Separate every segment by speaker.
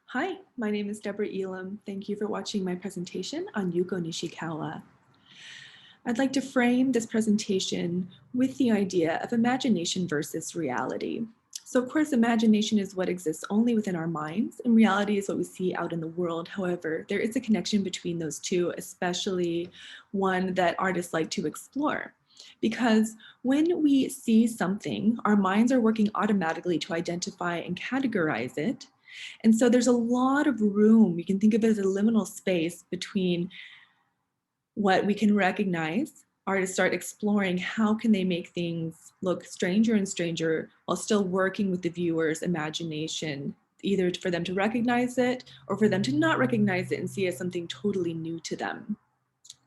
Speaker 1: Hi, my name is Debrah Elam. Thank you for watching my presentation on Yoko Nishikawa. I'd like to frame this presentation with the idea of imagination versus reality. So of course, imagination is what exists only within our minds, and reality is what we see out in the world. However, there is a connection between those two, especially one that artists like to explore. Because when we see something, our minds are working automatically to identify and categorize it. And so there's a lot of room, you can think of it as a liminal space between what we can recognize. Artists start exploring how can they make things look stranger and stranger while still working with the viewer's imagination, either for them to recognize it or for them to not recognize it and see it as something totally new to them.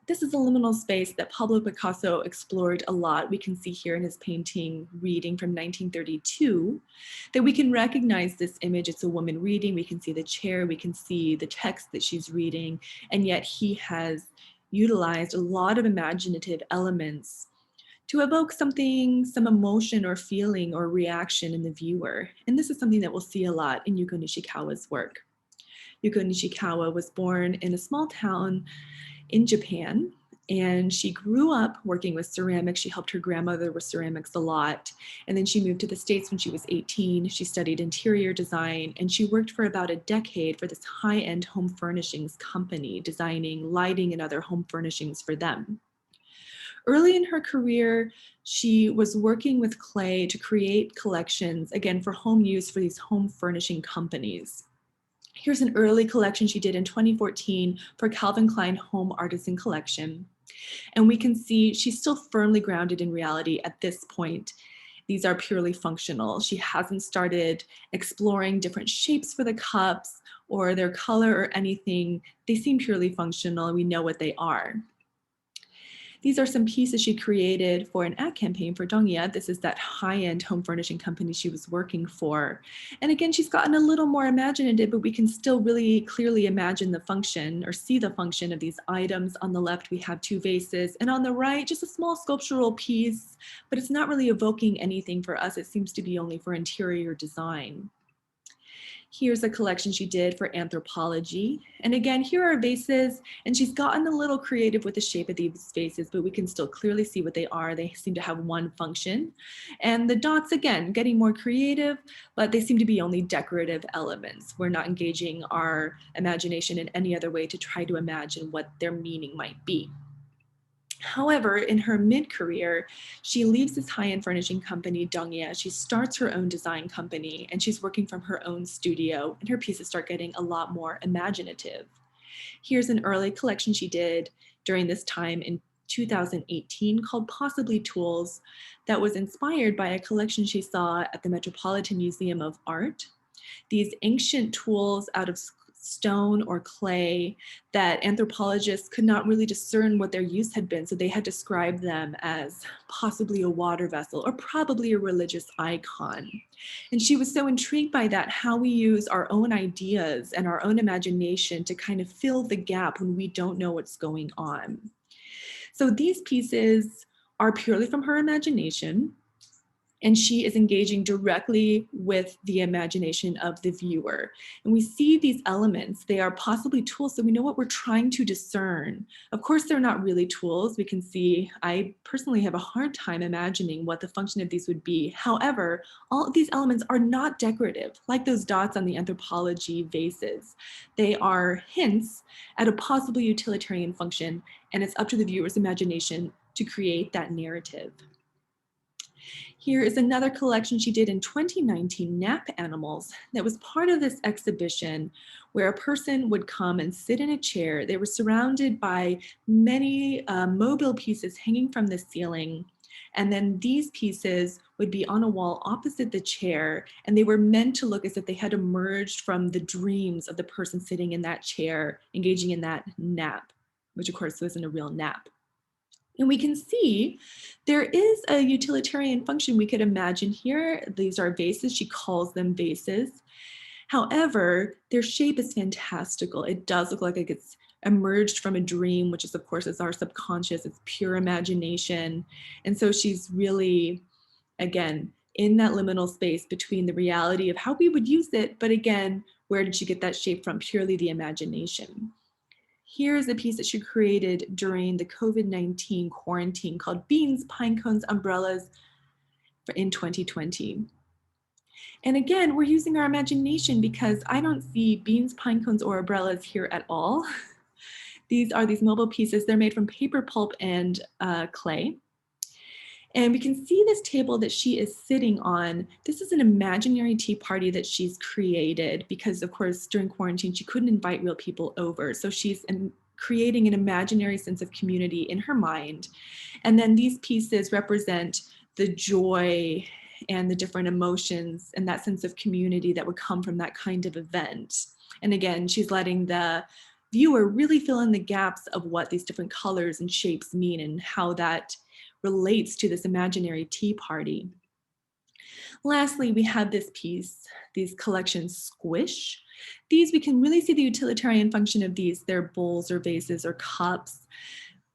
Speaker 1: This is a liminal space that Pablo Picasso explored a lot. We can see here in his painting Reading from 1932 that we can recognize this image. It's a woman reading. We can see the chair. We can see the text that she's reading. And yet he has utilized a lot of imaginative elements to evoke something, some emotion or feeling or reaction in the viewer. And this is something that we'll see a lot in Yoko Nishikawa's work. Yoko Nishikawa was born in a small town in Japan, and she grew up working with ceramics. She helped her grandmother with ceramics a lot. And then she moved to the States when she was 18. She studied interior design, and she worked for about a decade for this high-end home furnishings company, designing lighting and other home furnishings for them. Early in her career, she was working with clay to create collections, again, for home use for these home furnishing companies. Here's an early collection she did in 2014 for Calvin Klein Home Artisan Collection. And we can see she's still firmly grounded in reality at this point. These are purely functional. She hasn't started exploring different shapes for the cups or their color or anything. They seem purely functional. We know what they are. These are some pieces she created for an ad campaign for Dongya. This is that high-end home furnishing company she was working for. And again, she's gotten a little more imaginative, but we can still really clearly imagine the function or see the function of these items. On the left, we have two vases, and on the right, just a small sculptural piece, but it's not really evoking anything for us. It seems to be only for interior design. Here's a collection she did for Anthropology. And again, here are vases, and she's gotten a little creative with the shape of these vases, but we can still clearly see what they are. They seem to have one function. And the dots, again, getting more creative, but they seem to be only decorative elements. We're not engaging our imagination in any other way to try to imagine what their meaning might be. However, in her mid-career, she leaves this high-end furnishing company, Dongya. She starts her own design company, and she's working from her own studio, and her pieces start getting a lot more imaginative. Here's an early collection she did during this time in 2018 called Possibly Tools that was inspired by a collection she saw at the Metropolitan Museum of Art. These ancient tools out of stone or clay that anthropologists could not really discern what their use had been, so they had described them as possibly a water vessel or probably a religious icon. And she was so intrigued by that, how we use our own ideas and our own imagination to kind of fill the gap when we don't know what's going on. So these pieces are purely from her imagination, and she is engaging directly with the imagination of the viewer. And we see these elements, they are possibly tools, so we know what we're trying to discern. Of course, they're not really tools. We can see, I personally have a hard time imagining what the function of these would be. However, all of these elements are not decorative, like those dots on the anthropology vases. They are hints at a possible utilitarian function, and it's up to the viewer's imagination to create that narrative. Here is another collection she did in 2019, Nap Animals, that was part of this exhibition where a person would come and sit in a chair. They were surrounded by many mobile pieces hanging from the ceiling. And then these pieces would be on a wall opposite the chair, and they were meant to look as if they had emerged from the dreams of the person sitting in that chair, engaging in that nap, which of course wasn't a real nap. And we can see there is a utilitarian function we could imagine here. These are vases. She calls them vases. However, their shape is fantastical. It does look like it's emerged from a dream, which is, of course, is our subconscious. It's pure imagination. And so she's really, again, in that liminal space between the reality of how we would use it, but again, where did she get that shape from? Purely the imagination. Here's a piece that she created during the COVID-19 quarantine called Beans, Pine Cones, Umbrellas in 2020. And again, we're using our imagination because I don't see beans, pine cones, or umbrellas here at all. These are these mobile pieces. They're made from paper pulp and clay. And we can see this table that she is sitting on. This is an imaginary tea party that she's created because, of course, during quarantine, she couldn't invite real people over. So she's creating an imaginary sense of community in her mind. And then these pieces represent the joy and the different emotions and that sense of community that would come from that kind of event. And again, she's letting the viewer really fill in the gaps of what these different colors and shapes mean and how that relates to this imaginary tea party. Lastly, we have this piece, these collections, Squish. These, we can really see the utilitarian function of these. They're bowls or vases or cups.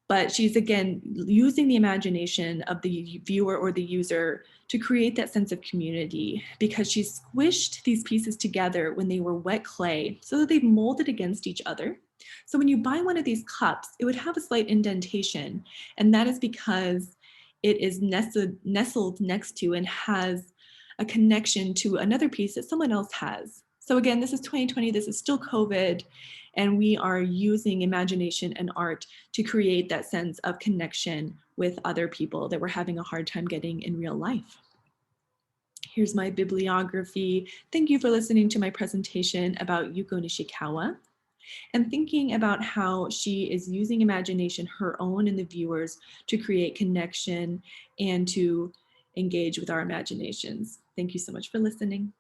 Speaker 1: But she's, again, using the imagination of the viewer or the user to create that sense of community because she squished these pieces together when they were wet clay so that they molded against each other. So when you buy one of these cups, it would have a slight indentation, and that is because it is nestled next to and has a connection to another piece that someone else has. So again, this is 2020, this is still COVID, and we are using imagination and art to create that sense of connection with other people that we're having a hard time getting in real life. Here's my bibliography. Thank you for listening to my presentation about Yoko Nishikawa and thinking about how she is using imagination, her own and the viewers, to create connection and to engage with our imaginations. Thank you so much for listening.